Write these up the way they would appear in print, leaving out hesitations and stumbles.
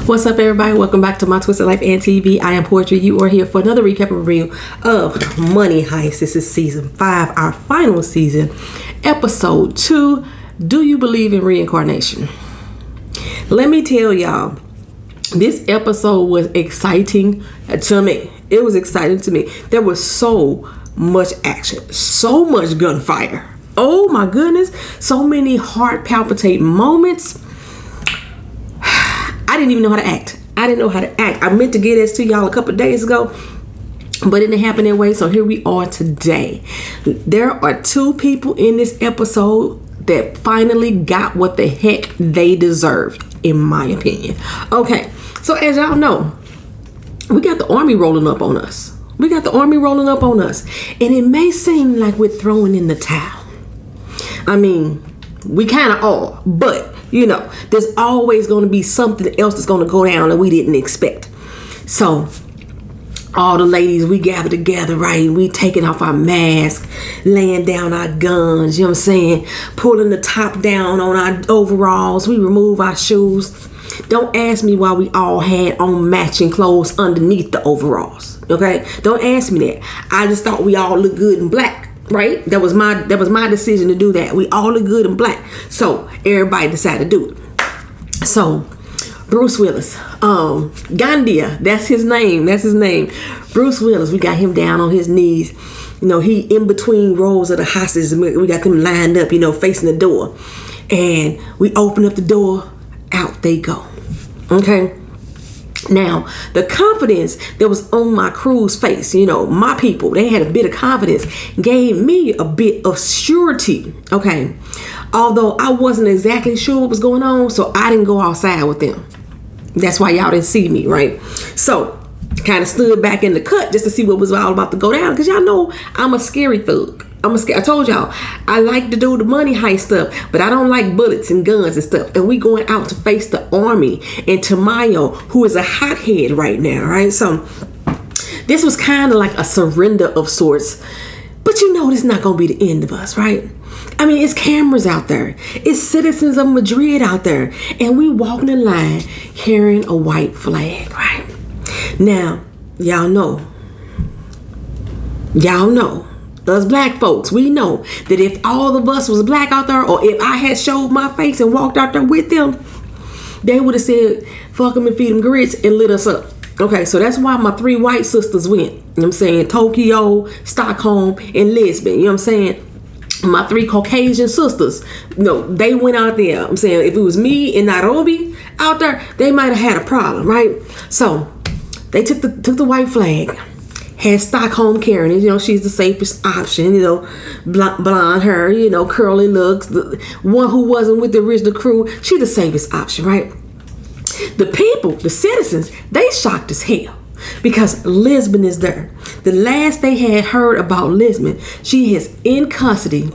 What's up, everybody? Welcome back to My Twisted Life and TV. I am Poetry. You are here for another recap and review of Money Heist. This is season 5, our final season, episode 2. Do you believe in reincarnation? Let me tell y'all, this episode was exciting to me. It was exciting to me. There was so much action, so much gunfire. Oh my goodness, so many heart palpitating moments. I didn't even know how to act. I meant to get this to y'all a couple days ago, but it didn't happen that way. So here we are today. There are 2 people in this episode that finally got what the heck they deserved, in my opinion. Okay, so as y'all know, we got the army rolling up on us. And it may seem like we're throwing in the towel. I mean, we kind of are, but you know, there's always going to be something else that's going to go down that we didn't expect. So all the ladies, we gather together, right? We taking off our masks, laying down our guns, you know what I'm saying? Pulling the top down on our overalls. We remove our shoes. Don't ask me why we all had on matching clothes underneath the overalls, okay? Don't ask me that. I just thought we all looked good in black. Right? That was my decision to do that. We all look good in black. So everybody decided to do it. So Bruce Willis, Gandia, that's his name. Bruce Willis, we got him down on his knees. You know, he in between rows of the hostages. We got them lined up, you know, facing the door. And we open up the door, out they go. Okay. Now, the confidence that was on my crew's face, you know, my people, they had a bit of confidence, gave me a bit of surety, okay? Although I wasn't exactly sure what was going on, so I didn't go outside with them. That's why y'all didn't see me, right? So, kind of stood back in the cut just to see what was all about to go down, because y'all know I'm a scary thug. I told y'all, I like to do the money heist stuff, but I don't like bullets and guns and stuff. And we going out to face the army and Tamayo, who is a hothead right now, right? So this was kind of like a surrender of sorts. But you know, this is not going to be the end of us, right? I mean, it's cameras out there. It's citizens of Madrid out there. And we walking in line carrying a white flag, right? Now, y'all know. Us black folks, we know that if all of us was black out there, or if I had showed my face and walked out there with them, they would have said, fuck them and feed them grits and lit us up. Okay, so that's why my 3 white sisters went. You know what I'm saying? Tokyo, Stockholm, and Lisbon. You know what I'm saying? My 3 Caucasian sisters, you know, they went out there. I'm saying if it was me in Nairobi out there, they might have had a problem, right? So they took the white flag. Had Stockholm carrying it, you know, she's the safest option, you know, blonde hair, you know, curly looks, the one who wasn't with the original crew, she's the safest option, right? The people, the citizens, they shocked as hell because Lisbon is there. The last they had heard about Lisbon, she is in custody,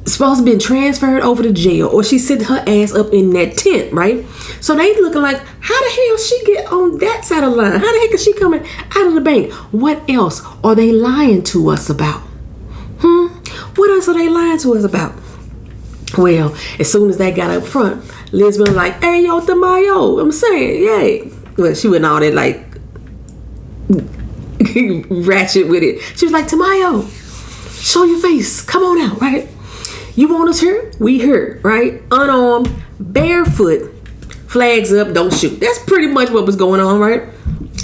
supposed to be transferred over to jail, or she's sitting her ass up in that tent, right? So they looking like, how the hell she get on that side of the line? How the heck is she coming out of the bank? What else are they lying to us about? What else are they lying to us about? Well, as soon as they got up front, Lisbon was like, hey, yo, Tamayo, I'm saying, yay. Well, she went all that like ratchet with it. She was like, Tamayo, show your face. Come on out, right? You want us here? We here, right? Unarmed, barefoot, flags up, don't shoot. That's pretty much what was going on, right?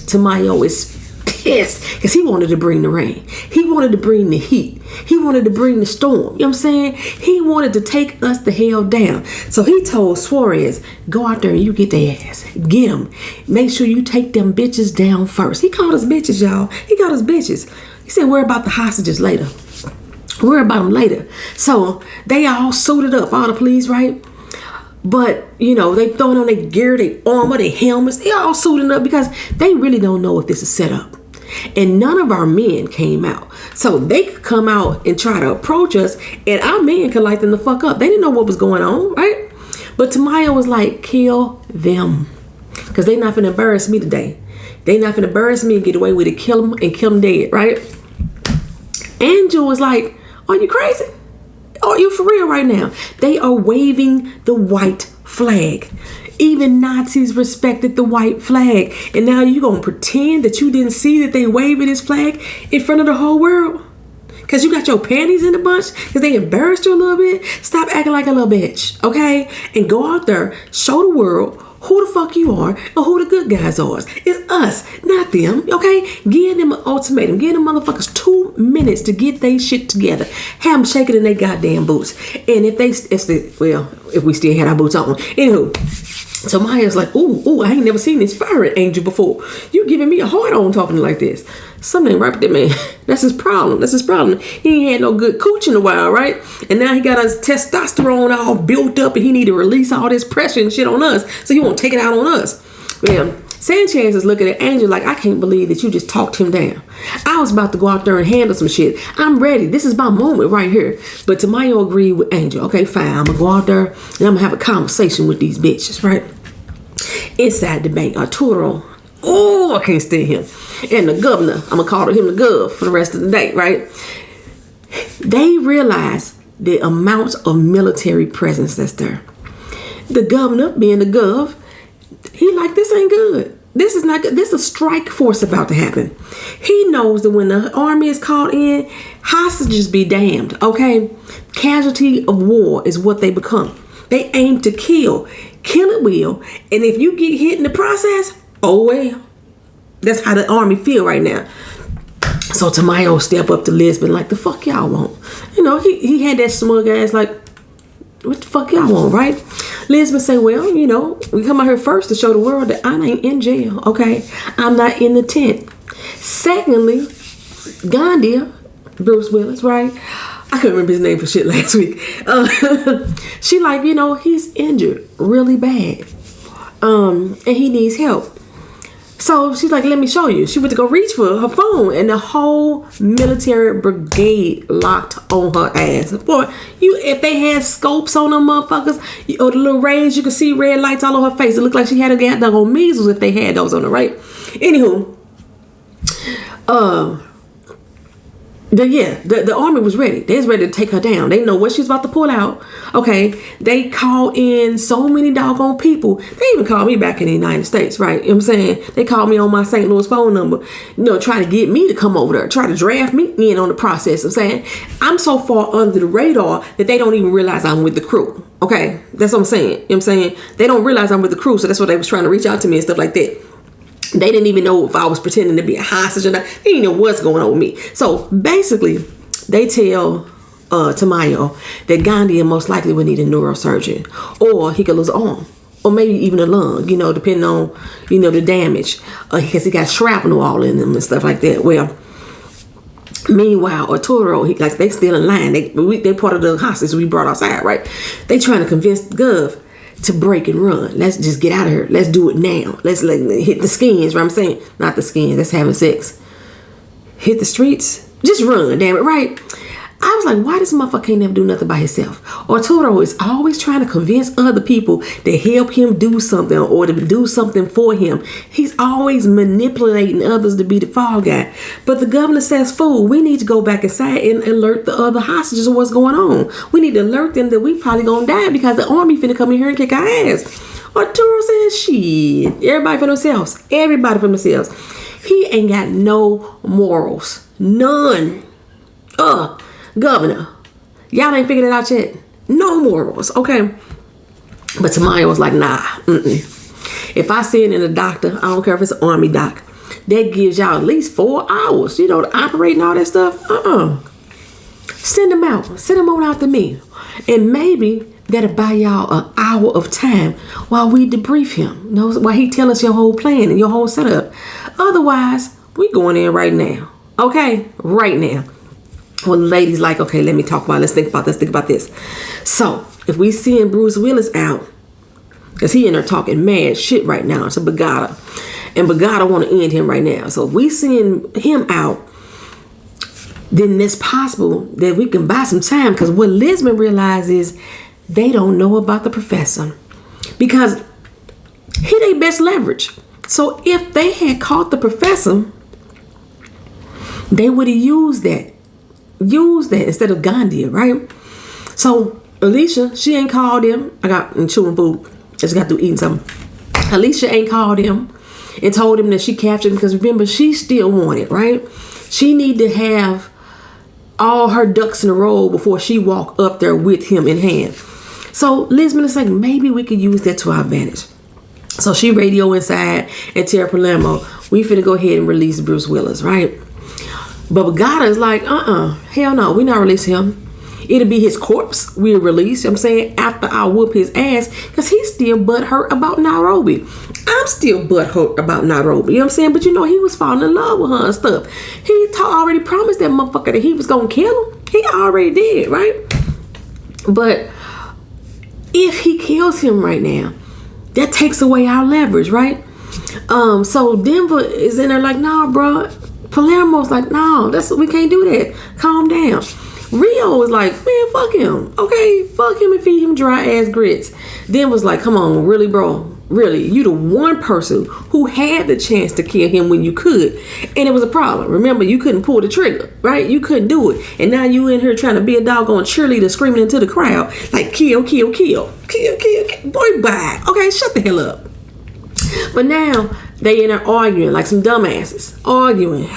Tamayo is pissed because he wanted to bring the rain. He wanted to bring the heat. He wanted to bring the storm. You know what I'm saying? He wanted to take us the hell down. So he told Suarez, go out there and you get their ass. Get them. Make sure you take them bitches down first. He called us bitches, y'all. He called us bitches. He said, worry about the hostages later. Worry about them later. So they all suited up, all the police, right? But, you know, they throwing on their gear, their armor, their helmets. They all suiting up because they really don't know if this is set up. And none of our men came out. So they could come out and try to approach us, and our men could light them the fuck up. They didn't know what was going on, right? But Tamayo was like, kill them. Because they not finna embarrass me today. They not finna embarrass me and get away with it, kill them and kill them dead, right? Angel was like, are you crazy? Are you for real right now? They are waving the white flag. Even Nazis respected the white flag. And now you gonna pretend that you didn't see that they waving this flag in front of the whole world? Because you got your panties in a bunch? Because they embarrassed you a little bit? Stop acting like a little bitch, okay? And go out there, show the world who the fuck you are and who the good guys are. It's us, not them, okay? Give them an ultimatum. Give them motherfuckers 2 minutes to get their shit together. Have them shaking in their goddamn boots. And if we still had our boots on. Anywho, so Maya's like, ooh, I ain't never seen this firing angel before. You giving me a hard on talking like this. Something ain't right with that man. That's his problem. He ain't had no good cooch in a while, right? And now he got his testosterone all built up and he need to release all this pressure and shit on us. So he won't take it out on us. Well, Sanchez is looking at Angel like, I can't believe that you just talked him down. I was about to go out there and handle some shit. I'm ready. This is my moment right here. But Tamayo agreed with Angel. Okay, fine. I'm going to go out there and I'm going to have a conversation with these bitches, right? Inside the bank, Arturo. Oh, I can't stand him. And the governor, I'm going to call him the gov for the rest of the day, right? They realize the amount of military presence that's there. The governor, being the gov, he like, this ain't good. This is not good. This is a strike force about to happen. He knows that when the army is called in, hostages be damned, okay? Casualty of war is what they become. They aim to kill. Kill at will. And if you get hit in the process, oh well. That's how the army feel right now. So Tamayo step up to Lisbon like, the fuck y'all want? You know, he had that smug ass like, what the fuck y'all want, right? Lisbon say, well, you know, we come out here first to show the world that I ain't in jail, okay? I'm not in the tent. Secondly, Gandia, Bruce Willis, right? I couldn't remember his name for shit last week. She like, you know, he's injured really bad. And he needs help. So she's like, let me show you. She went to go reach for her phone and the whole military brigade locked on her ass. Boy, if they had scopes on them motherfuckers, or the little rays, you could see red lights all over her face. It looked like she had a goddamn measles if they had those on her, right? Anywho, the army was ready. They was ready to take her down. They know what she's about to pull out. Okay, they call in so many doggone people. They even called me back in the United States, right? You know what I'm saying? They called me on my St. Louis phone number, you know, trying to get me to come over there, try to draft me in on the process. I'm saying I'm so far under the radar that they don't even realize I'm with the crew. Okay, that's what I'm saying. You know what I'm saying? They don't realize I'm with the crew, so that's why they was trying to reach out to me and stuff like that. They didn't even know if I was pretending to be a hostage or not. They didn't know what's going on with me. So basically, they tell Tamayo that Gandia most likely would need a neurosurgeon, or he could lose an arm, or maybe even a lung, you know, depending on, you know, the damage, because he got shrapnel all in them and stuff like that. Well, meanwhile, Arturo, they still in line. They part of the hostage we brought outside, right? They trying to convince the gov to break and run. Let's just get out of here. Let's do it now. Let's hit the skins, right? I'm saying, not the skins. That's having sex. Hit the streets. Just run, damn it, right? I was like, why this motherfucker can't never do nothing by himself? Arturo is always trying to convince other people to help him do something or to do something for him. He's always manipulating others to be the fall guy. But the governor says, fool, we need to go back inside and alert the other hostages of what's going on. We need to alert them that we probably gonna die because the army finna come in here and kick our ass. Arturo says, shit, everybody for themselves. Everybody for themselves. He ain't got no morals. None. Governor, y'all ain't figured it out yet. No morals, okay? But Tamayo was like, nah, If I send in a doctor, I don't care if it's an army doc, that gives y'all at least 4 hours, you know, to operate and all that stuff. Send them out. Send them on out to me. And maybe that'll buy y'all an hour of time while we debrief him. You know, while he tell us your whole plan and your whole setup. Otherwise, we going in right now. Okay? Right now. Well, the lady's like, okay, let me talk about it. Let's think about this. So, if we seeing Bruce Willis out, because he in there talking mad shit right now to Bogata, and Bogata want to end him right now. So, if we seeing him out, then it's possible that we can buy some time, because what Lisbon realizes, they don't know about the professor, because he their best leverage. So, if they had caught the professor, they would have used that instead of Gandia, right? So Alicia, she ain't called him. I got chewing food. Just got through eating something. Alicia ain't called him and told him that she captured him because remember, she still wanted, right? She need to have all her ducks in a row before she walk up there with him in hand. So Lisbon is like, maybe we could use that to our advantage. So she radio inside and tell Palermo, we finna go ahead and release Bruce Willis, right? But Bogata is like, hell no, we not release him. It'll be his corpse we'll release, you know what I'm saying, after I whoop his ass, because he's still butthurt about Nairobi. I'm still butthurt about Nairobi, you know what I'm saying? But you know, he was falling in love with her and stuff. He already promised that motherfucker that he was gonna kill him. He already did, right? But if he kills him right now, that takes away our leverage, right? So Denver is in there like, nah, bro. Palermo's like, no, we can't do that. Calm down. Rio was like, man, fuck him. Okay, fuck him and feed him dry ass grits. Then was like, come on, really, bro? Really? You the one person who had the chance to kill him when you could. And it was a problem. Remember, you couldn't pull the trigger, right? You couldn't do it. And now you in here trying to be a doggone cheerleader screaming into the crowd like, kill, kill, kill. Kill, kill, kill. Boy, bye. Okay, shut the hell up. But now they in there arguing like some dumbasses. Arguing.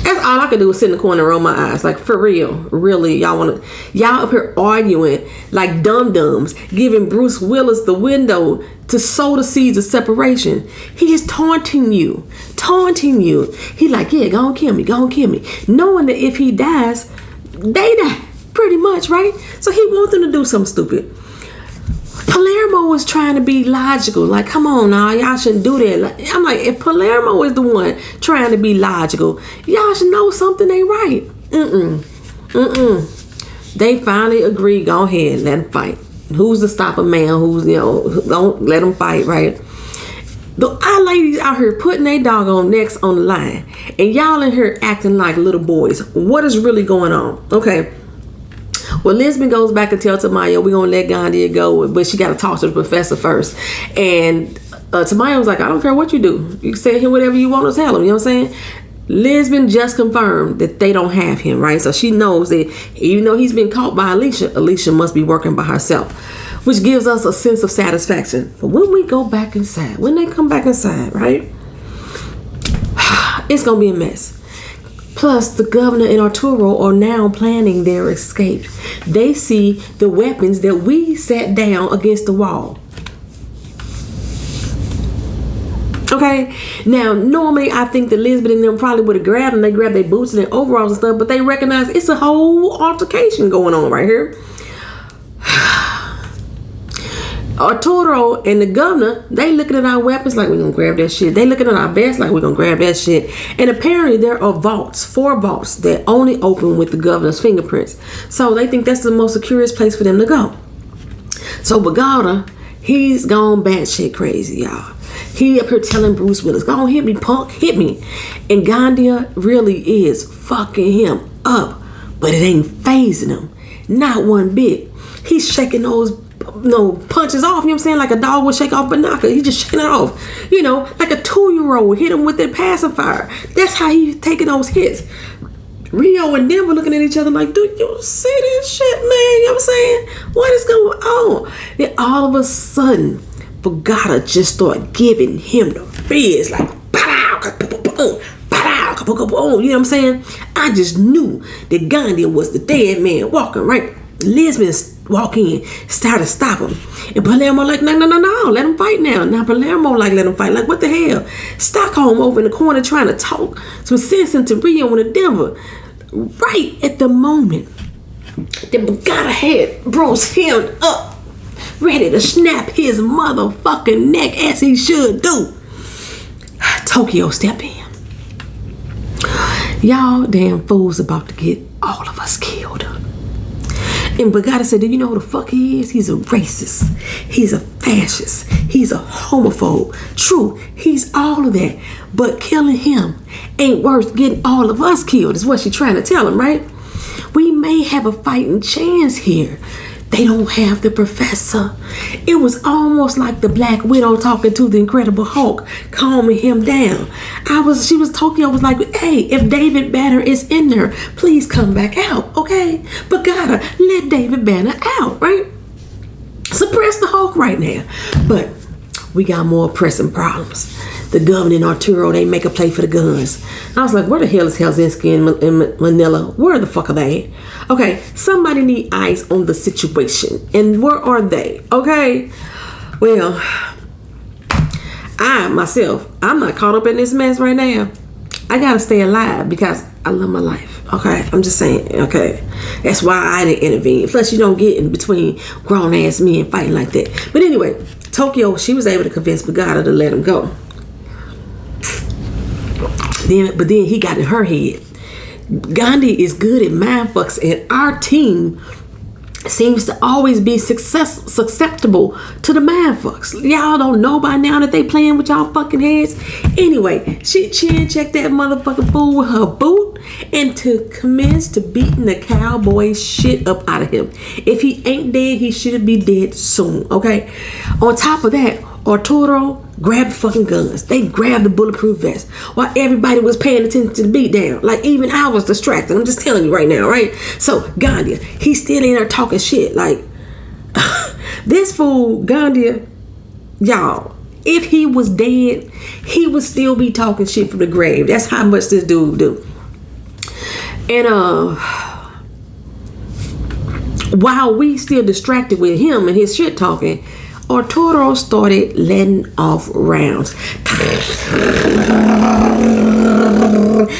That's all I could do was sit in the corner and roll my eyes. Like, for real. Really, y'all up here arguing like dum-dums, giving Bruce Willis the window to sow the seeds of separation. He is taunting you. He like, yeah, go on kill me. Knowing that if he dies, they die. Pretty much, right? So he wants them to do something stupid. Palermo was trying to be logical. Like, come on now, y'all shouldn't do that. I'm like, if Palermo is the one trying to be logical, y'all should know something ain't right. They finally agreed, go ahead, let them fight. Who's to stop a man who's, don't let them fight, right? Our ladies out here putting their doggone necks on the line. And y'all in here acting like little boys. What is really going on? Okay. Well, Lisbon goes back and tells Tamayo, we're going to let Gandia go, but she got to talk to the professor first. And Tamayo was like, I don't care what you do. You can say here whatever you want to tell him, you know what I'm saying? Lisbon just confirmed that they don't have him, right? So she knows that even though he's been caught by Alicia must be working by herself, which gives us a sense of satisfaction. But when we go back inside, when they come back inside, right? It's going to be a mess. Plus, the governor and Arturo are now planning their escape. They see the weapons that we sat down against the wall. Okay? Now, normally I think that Lisbon and them probably would have grabbed them. They grabbed their boots and their overalls and stuff, but they recognize it's a whole altercation going on right here. Arturo and the governor, they looking at our weapons like we're gonna grab that shit. They looking at our vests like we're gonna grab that shit. And apparently there are vaults, 4 vaults that only open with the governor's fingerprints. So they think that's the most securest place for them to go. So Bogata, he's gone batshit crazy, y'all. He up here telling Bruce Willis, go on, hit me, punk, hit me. And Gandia really is fucking him up, but it ain't phasing him, not one bit. He's shaking those punches off, you know what I'm saying? Like a dog would shake off banana. He just shaking it off. Like a 2-year-old hit him with that pacifier. That's how he's taking those hits. Rio and Denver looking at each other like, do you see this shit, man? You know what I'm saying? What is going on? Then all of a sudden, Bogata just started giving him the fizz like, you know what I'm saying? I just knew that Gandia was the dead man walking, right? Lisbon walk in, start to stop him. And Palermo like, no, let him fight now. Now Palermo like, let him fight. Like, what the hell? Stockholm over in the corner trying to talk some sense into Rio and Denver. Right at the moment that Bogata had Bruce held up, ready to snap his motherfucking neck as he should do, Tokyo stepped in. Y'all damn fools about to get all of us killed. And Bogata said, do you know who the fuck he is? He's a racist. He's a fascist. He's a homophobe. True, he's all of that. But killing him ain't worth getting all of us killed, is what she's trying to tell him, right? We may have a fighting chance here. They don't have the professor. It was almost like the Black Widow talking to the Incredible Hulk, calming him down. Tokyo was like, hey, if David Banner is in there, please come back out, okay? But gotta let David Banner out, right? suppress the Hulk right now. But we got more pressing problems. The governor and Arturo, they make a play for the guns. I was like, where the hell is Helsinki and Manila? Where the fuck are they? Okay, somebody need eyes on the situation. And where are they? Okay, well, I'm not caught up in this mess right now. I gotta stay alive because I love my life. Okay, I'm just saying. Okay, that's why I didn't intervene. Plus, you don't get in between grown ass men fighting like that. But anyway, Tokyo, she was able to convince Bogata to let him go. But then he got in her head. Gandhi is good at mind fucks, and our team seems to always be susceptible to the mind fucks. Y'all don't know by now that they playing with y'all fucking heads. Anyway, she chin checked that motherfucking fool with her boot and to commence to beating the cowboy shit up out of him. If he ain't dead, he should be dead soon. Okay. On top of that, Arturo grabbed the fucking guns. They grabbed the bulletproof vest while everybody was paying attention to the beatdown. Like, even I was distracted. I'm just telling you right now, right? So Gandia, he's still in there talking shit. Like, this fool Gandia, y'all, if he was dead, he would still be talking shit from the grave. That's how much this dude do. And while we still distracted with him and his shit talking, Arturo started letting off rounds.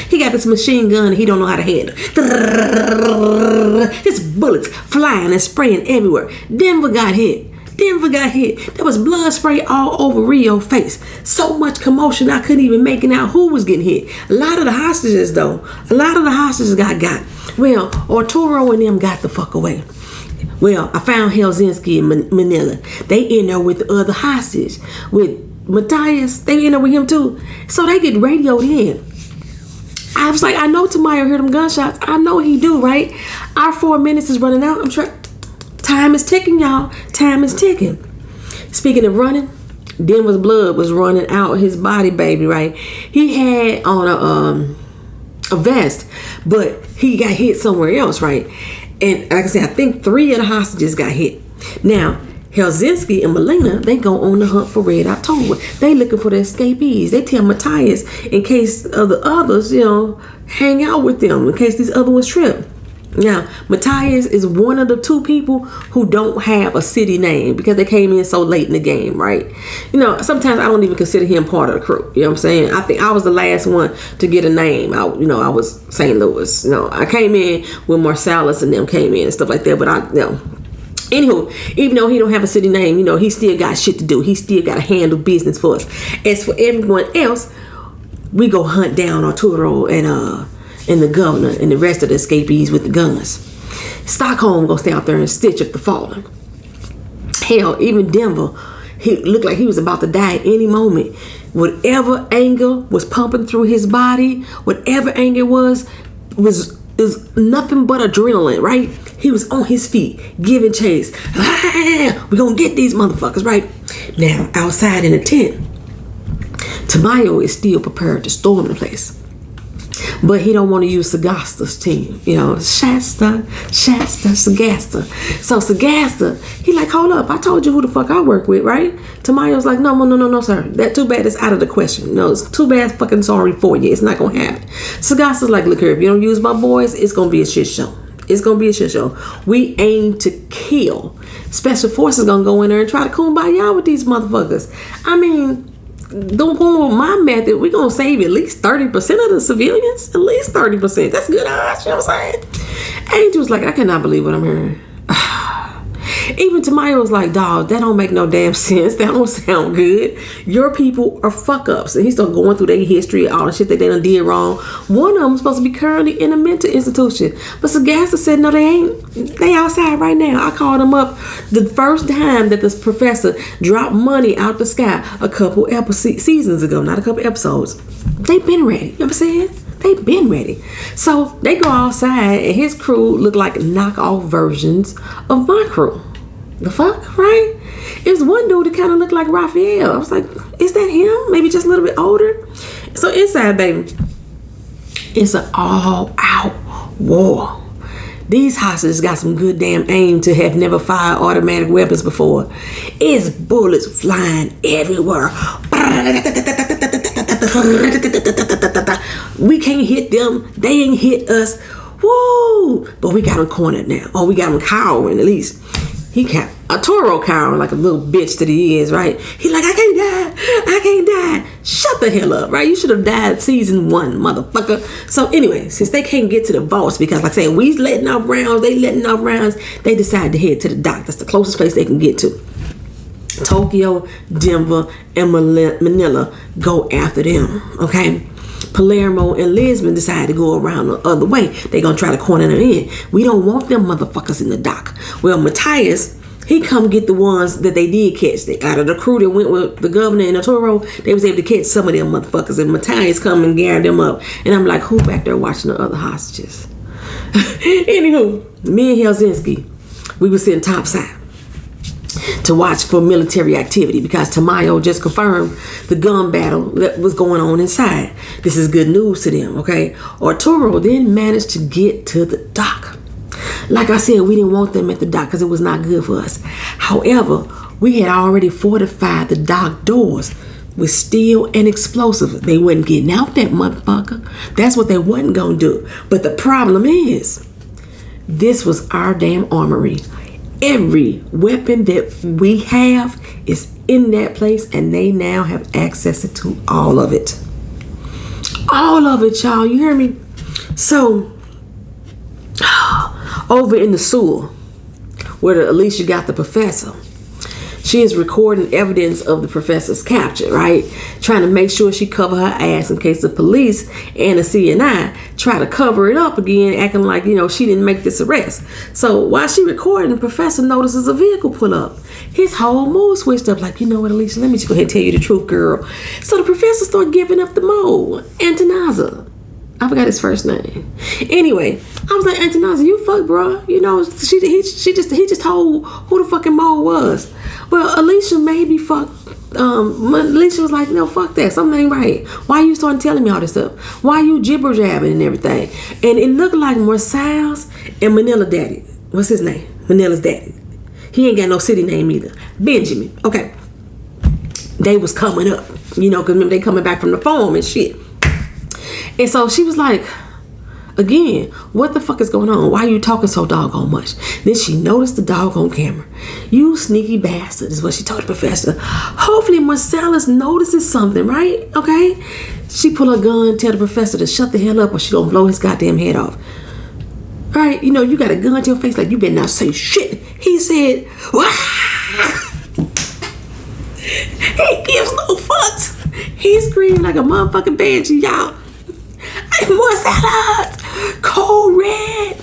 He got this machine gun he don't know how to handle. His bullets flying and spraying everywhere. Denver got hit. There was blood spray all over Rio's face. So much commotion I couldn't even make out who was getting hit. A lot of the hostages got. Well, Arturo and them got the fuck away. Well, I found Helsinki and Manila. They in there with the other hostage. With Matthias, they in there with him too. So they get radioed in. I was like, I know Tamayo heard them gunshots. I know he do, right? Our 4 minutes is running out. Time is ticking, y'all. Time is ticking. Speaking of running, Denver's blood was running out his body, baby, right? He had on a vest, but he got hit somewhere else, right? And like I said, I think 3 of the hostages got hit. Now, Helsinki and Melina, they go on the hunt for Red October. They looking for the escapees. They tell Matthias, in case of the others, hang out with them in case these other ones trip. Now, Matthias is one of the 2 people who don't have a city name because they came in so late in the game, right? Sometimes I don't even consider him part of the crew. You know what I'm saying? I think I was the last one to get a name. I was St. Louis. I came in when Marsalis and them came in and stuff like that, but Anywho, even though he don't have a city name, he still got shit to do. He still got to handle business for us. As for everyone else, we go hunt down Arturo and the governor and the rest of the escapees with the guns. Stockholm goes stay out there and stitch up the fallen. Hell, even Denver, he looked like he was about to die at any moment. Whatever anger was pumping through his body, whatever anger was nothing but adrenaline, right? He was on his feet, giving chase. We're gonna get these motherfuckers, right? Now, outside in the tent, Tamayo is still prepared to storm the place. But he don't want to use Sagasta's team. Shasta, Sagasta. So Sagasta, he like, hold up, I told you who the fuck I work with, right? Tamayo's like, no, sir. That too bad, it's out of the question. No, it's too bad fucking sorry for you. It's not going to happen. Sagasta's like, look here, if you don't use my boys, it's going to be a shit show. It's going to be a shit show. We aim to kill. Special forces going to go in there and try to kumbaya with these motherfuckers. I mean, don't go with my method. We're going to save at least 30% of the civilians. At least 30%. That's good odds. You know what I'm saying? Angel was like, I cannot believe what I'm hearing. Even Tamayo was like, dog, that don't make no damn sense. That don't sound good. Your people are fuck ups. And he started going through their history, all the shit that they done did wrong. One of them supposed to be currently in a mental institution. But Sagasta said, no, they ain't. They outside right now. I called them up the first time that this professor dropped money out the sky a couple seasons ago. Not a couple episodes. They been ready. You know what I'm saying? They been ready. So they go outside and his crew look like knockoff versions of my crew. The fuck, right? It was one dude that kind of looked like Raphael. I was like, is that him? Maybe just a little bit older. So inside, baby, it's an all-out war. These hostages got some good damn aim to have never fired automatic weapons before. It's bullets flying everywhere. We can't hit them. They ain't hit us. Woo! But we got them cornered now. Or we got them cowering at least. He kept Arturo cowering like a little bitch that he is, right? He like, I can't die. Shut the hell up, right? You should have died season 1, motherfucker. So anyway, since they can't get to the vaults because like I said, we letting off rounds, they letting off rounds, they decide to head to the dock. That's the closest place they can get to. Tokyo, Denver, and Manila go after them, okay? Palermo and Lisbon decide to go around the other way. They're going to try to corner them in. We don't want them motherfuckers in the dock. Well, Matthias, he come get the ones that they did catch. Out of the crew that went with the governor and Arturo, they was able to catch some of them motherfuckers. And Matthias come and gather them up. And I'm like, who back there watching the other hostages? Anywho, me and Helsinki, we were sitting topside to watch for military activity because Tamayo just confirmed the gun battle that was going on inside. This is good news to them, okay? Arturo then managed to get to the dock. Like I said, we didn't want them at the dock because it was not good for us. However, we had already fortified the dock doors with steel and explosives. They wasn't getting out that motherfucker. That's what they wasn't gonna do. But the problem is, this was our damn armory. Every weapon that we have is in that place, and they now have access to all of it. All of it, y'all. You hear me? So, over in the sewer, where Alicia got the professor, she is recording evidence of the professor's capture, right? Trying to make sure she cover her ass in case the police and the CNI try to cover it up again, acting like, she didn't make this arrest. So while she recording, the professor notices a vehicle pull up. His whole mood switched up, like, you know what, Alicia, let me just go ahead and tell you the truth, girl. So the professor started giving up the mole. Antanaza. I forgot his first name. Anyway, I was like, Antanaza, you fuck, bro. He just told who the fucking mole was. Well, Alicia maybe fuck. Alicia was like, no, fuck that. Something ain't right. Why you starting telling me all this stuff? Why you jibber jabbing and everything? And it looked like Marsalis and Manila daddy. What's his name? Manila's daddy. He ain't got no city name either. Benjamin. Okay. They was coming up, because remember they coming back from the farm and shit. And so she was like, again, what the fuck is going on? Why are you talking so doggone much? Then she noticed the doggone camera. You sneaky bastard is what she told the professor. Hopefully Marsalis notices something, right? Okay? She pull her gun, tell the professor to shut the hell up or she gonna blow his goddamn head off. Right? You got a gun to your face like you better not say shit. He said, wah! He gives no fucks. He screamed like a motherfucking banshee, y'all. Marsalis, cold red.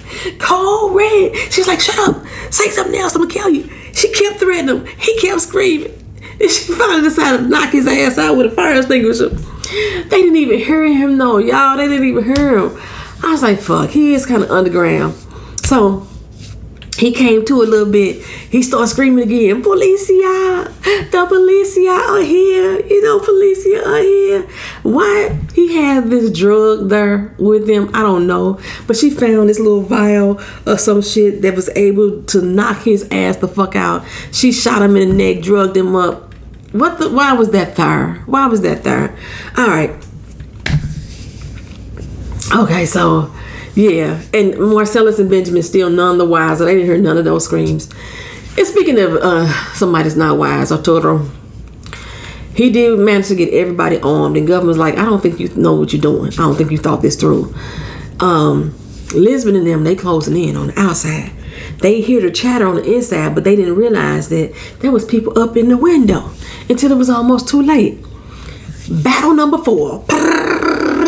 She was like, shut up, say something else, I'm gonna kill you. She kept threatening him. He kept screaming. And she finally decided to knock his ass out with a fire extinguisher. They didn't even hear him, no, y'all. They didn't even hear him. I was like, fuck, he is kind of underground. So he came to a little bit. He started screaming again, Policia, the Policia are here. Policia are here. Why he had this drug there with him, I don't know. But she found this little vial of some shit that was able to knock his ass the fuck out. She shot him in the neck, drugged him up. Why was that there? Why was that there? All right. Okay, so yeah, and Marsalis and Benjamin still none the wiser. They didn't hear none of those screams. And speaking of somebody that's not wise, Arturo, he did manage to get everybody armed. And government's like, I don't think you know what you're doing. I don't think you thought this through. Lisbon and them, they closing in on the outside. They hear the chatter on the inside, but they didn't realize that there was people up in the window until it was almost too late. Battle number 4.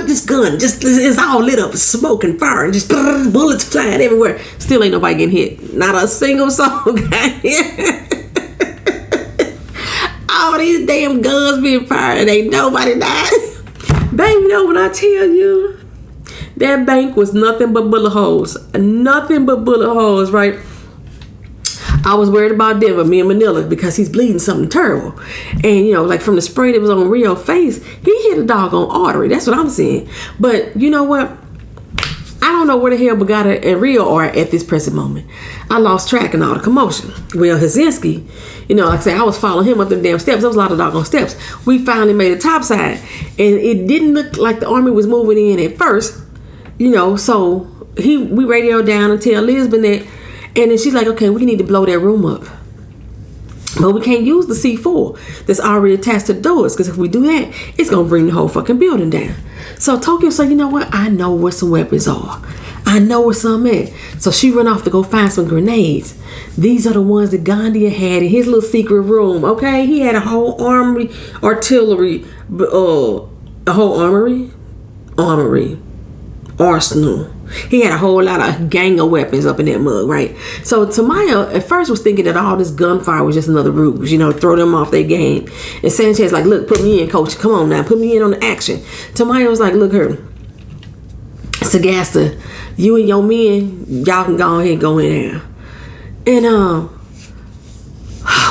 This gun it's all lit up, smoke and fire, and just bullets flying everywhere. Still ain't nobody getting hit. Not a single soul got hit. All these damn guns being fired and ain't nobody died. Baby, when I tell you that bank was nothing but bullet holes. Nothing but bullet holes, right? I was worried about Denver, me and Manila, because he's bleeding something terrible. And, like from the spray that was on Rio's face, he hit a doggone artery. That's what I'm saying. But you know what? I don't know where the hell Bogata and Rio are at this present moment. I lost track in all the commotion. Well, Hazinski, like I said, I was following him up them damn steps. There was a lot of doggone steps. We finally made it topside. And it didn't look like the army was moving in at first, so we radioed down and tell Lisbon that, and then she's like, okay, we need to blow that room up. But we can't use the C4 that's already attached to the doors, because if we do that, it's going to bring the whole fucking building down. So Tokyo said, you know what? I know where some weapons are. I know where some at. So she run off to go find some grenades. These are the ones that Gandia had in his little secret room, okay? He had a whole artillery, arsenal. He had a whole lot of gang of weapons up in that mug, right? So Tamaya at first was thinking that all this gunfire was just another ruse, throw them off their game. And Sanchez like, look, put me in, coach. Come on now, put me in on the action. Tamaya was like, look here, Sagasta, you and your men, y'all can go ahead and go in there. And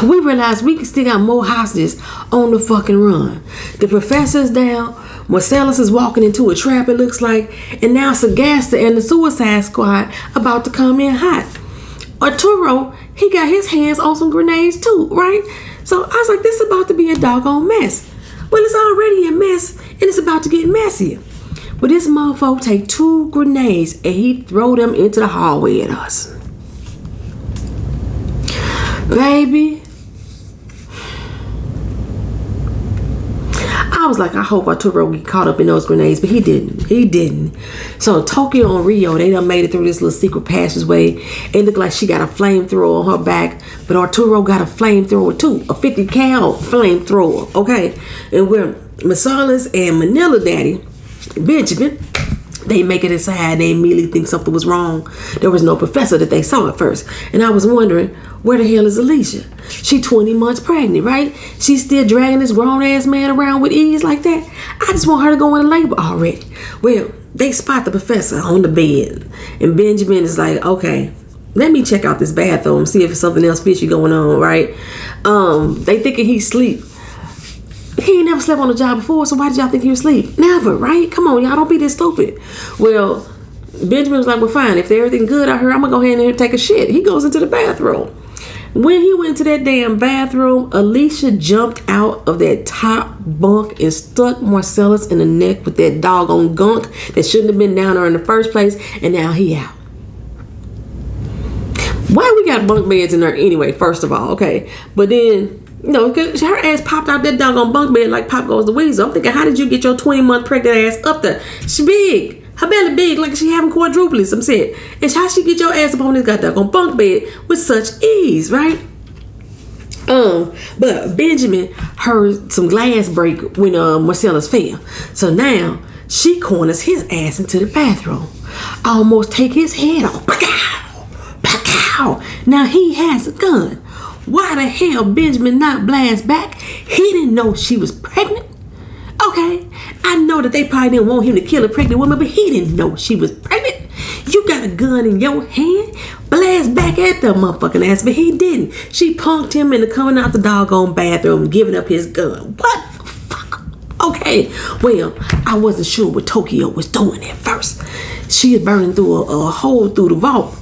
we realized we still got more hostages on the fucking run. The professor's down. Marsalis is walking into a trap, it looks like, and now Sagasta and the Suicide Squad about to come in hot. Arturo, he got his hands on some grenades too, right? So I was like, this is about to be a doggone mess. Well, it's already a mess, and it's about to get messier. But this motherfucker take 2 grenades and he throw them into the hallway at us. Baby, I was like, I hope Arturo get caught up in those grenades, but he didn't. So Tokyo and Rio, they done made it through this little secret passageway. It looked like she got a flamethrower on her back, but Arturo got a flamethrower too, a 50 cal flamethrower, okay? And where Marsalis and Manila Daddy, Benjamin, they make it inside, they immediately think something was wrong. There was no professor that they saw at first. And I was wondering, where the hell is Alicia? She 20 months pregnant, right? She's still dragging this grown-ass man around with ease like that? I just want her to go into labor already. Well, they spot the professor on the bed. And Benjamin is like, okay, let me check out this bathroom, see if there's something else fishy going on, right? They thinking he's asleep. He ain't never slept on a job before, so why did y'all think he was asleep? Never, right? Come on, y'all, don't be this stupid. Well, Benjamin was like, well, fine. If everything good out here, I'm going to go ahead and take a shit. He goes into the bathroom. When he went to that damn bathroom, Alicia jumped out of that top bunk and stuck Marsalis in the neck with that doggone gunk that shouldn't have been down there in the first place, and now he out. Why we got bunk beds in there anyway, first of all, okay? But then, because her ass popped out that doggone bunk bed like Pop Goes the Weasel. I'm thinking, how did you get your 20-month pregnant ass up there? She big. Her belly big, like she having quadruplets, I'm saying. And how she get your ass up on this goddamn bunk bed with such ease, right? But Benjamin heard some glass break when Marsalis fell. So now she corners his ass into the bathroom. Almost take his head off. Pow! Pow! Now he has a gun. Why the hell Benjamin not blast back? He didn't know she was pregnant. Okay, I know that they probably didn't want him to kill a pregnant woman, but he didn't know she was pregnant. You got a gun in your hand, blast back at the motherfucking ass, but he didn't. She punked him into coming out the doggone bathroom and giving up his gun. What the fuck? Okay, well, I wasn't sure what Tokyo was doing at first. She was burning through a hole through the vault.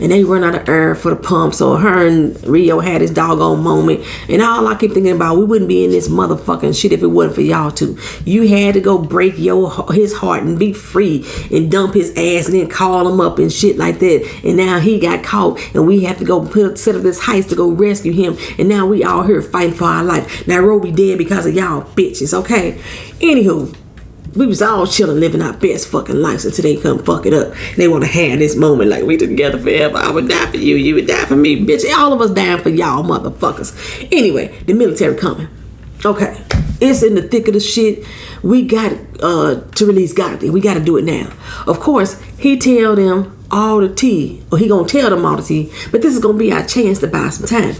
And they run out of air for the pump. So her and Rio had this doggone moment. And all I keep thinking about, we wouldn't be in this motherfucking shit if it wasn't for y'all two. You had to go break his heart and be free and dump his ass and then call him up and shit like that. And now he got caught and we have to go set up this heist to go rescue him. And now we all here fighting for our life. Nairobi dead because of y'all bitches, okay? Anywho, we was all chilling, living our best fucking lives until they come fuck it up. They want to have this moment like we together forever. I would die for you, you would die for me, bitch. All of us dying for y'all motherfuckers. Anyway, the military coming. Okay, it's in the thick of the shit. We got to release Gandia. We got to do it now. Of course, he tell them all the tea, or he gonna tell them all the tea, but this is gonna be our chance to buy some time.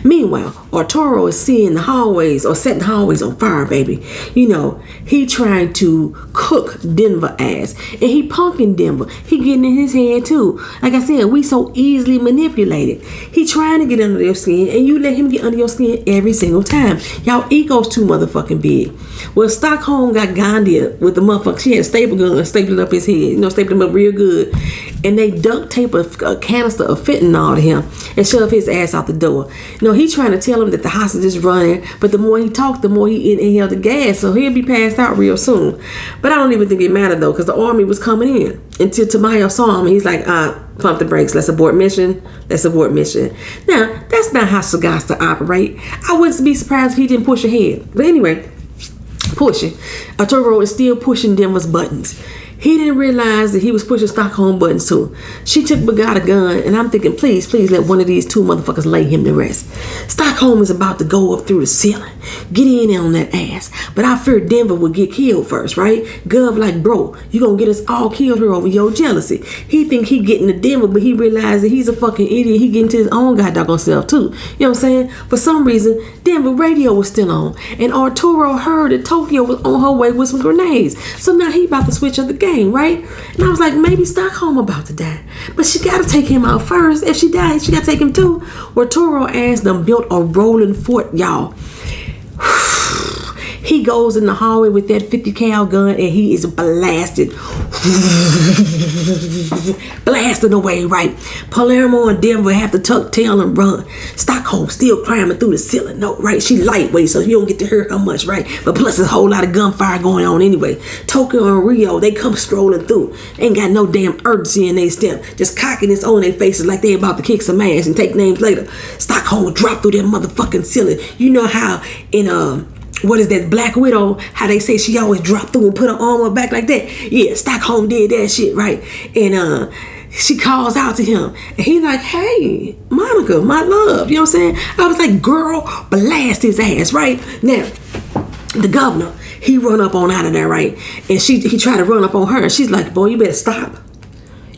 Meanwhile, Arturo is seeing the hallways, or setting the hallways on fire, baby. You know, he trying to cook Denver ass, and he punking Denver. He getting in his head too. Like I said, we so easily manipulated. He trying to get under your skin, and you let him get under your skin every single time. Y'all ego's too motherfucking big. Well, Stockholm got Gandia with the motherfucker. She had a staple gun and stapled up his head. You know, stapled him up real good. And they duct tape a canister of fentanyl to him and shove his ass out the door. You know, he trying to tell him that the hostage is running, but the more he talked, the more he inhaled the gas, so he'll be passed out real soon. But I don't even think it mattered though, because the army was coming in until Tamayo saw him, and he's like, pump the brakes, let's abort mission. Now, that's not how Sagasta operate. I wouldn't be surprised if he didn't push ahead. But anyway, pushing. Arturo is still pushing Denver's buttons. He didn't realize that he was pushing Stockholm buttons too. She took Bogata gun, and I'm thinking, please let one of these two motherfuckers lay him to rest. Stockholm is about to go up through the ceiling, get in on that ass. But I feared Denver would get killed first, right? Gov like, bro, you gonna get us all killed here over your jealousy. He think he getting to Denver, but he realized that he's a fucking idiot. He getting to his own goddamn self too. You know what I'm saying? For some reason, Denver radio was still on, and Arturo heard that Tokyo was on her way with some grenades. So now he about to switch up the game, right? And I was like, maybe Stockholm about to die, but she gotta take him out first. If she dies, she gotta take him too. Arturo ass them built a rolling fort, y'all. He goes in the hallway with that 50 cal gun, and he is blasted. Blasting away, right? Palermo and Denver have to tuck tail and run. Stockholm still climbing through the ceiling. No, right? She lightweight, so you don't get to hear her much, right? But plus there's a whole lot of gunfire going on anyway. Tokyo and Rio, they come strolling through. Ain't got no damn urgency in their step. Just cocking this on their faces like they about to kick some ass and take names later. Stockholm drop through that motherfucking ceiling. You know how in what is that, Black Widow, how they say she always dropped through and put her arm on her back like that? Yeah, Stockholm did that shit, right? And she calls out to him, and he like, hey, Monica, my love, you know what I'm saying? I was like, girl, blast his ass, right? Now, the governor, he run up on out of there, right? And he tried to run up on her, and she's like, boy, you better stop.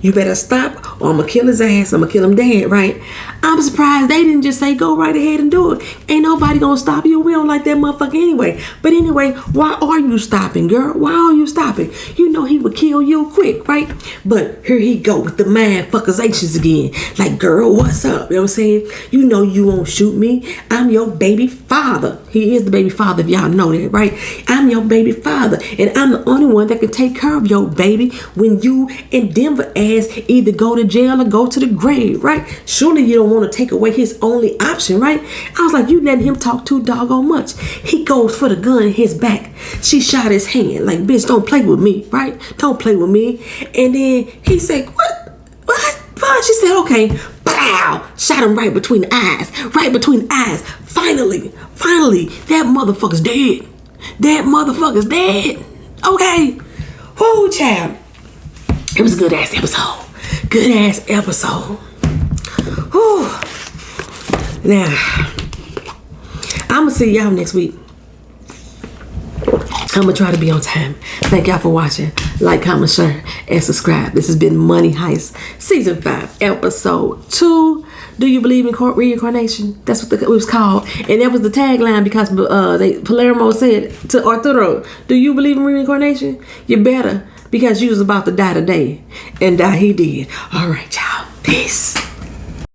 You better stop, or I'm gonna kill his ass. I'm gonna kill him dead, right? I'm surprised they didn't just say, go right ahead and do it. Ain't nobody gonna stop you. We don't like that motherfucker anyway. But anyway, why are you stopping, girl? Why are you stopping? You know he would kill you quick, right? But here he go with the man fuckers again. Like, girl, what's up? You know what I'm saying? You know you won't shoot me. I'm your baby father. He is the baby father, if y'all know that, right? I'm your baby father, and I'm the only one that can take care of your baby when you and Denver either go to jail or go to the grave, right? Surely you don't want to take away his only option, right? I was like, you letting him talk too doggone much. He goes for the gun in his back. She shot his hand like, bitch, don't play with me, right? Don't play with me. And then he said, what? She said, okay. Pow! Shot him right between the eyes. Right between the eyes. Finally, that motherfucker's dead. That motherfucker's dead. Okay. Oh, child. It was a good ass episode. Whew. Now, I'm gonna see y'all next week. I'm gonna try to be on time. Thank y'all for watching. Like, comment, share, and subscribe. This has been Money Heist, Season 5, Episode 2. Do you believe in reincarnation? That's what it was called. And that was the tagline because Palermo said to Arturo, do you believe in reincarnation? You better, because you was about to die today. And die he did. All right, y'all. Peace.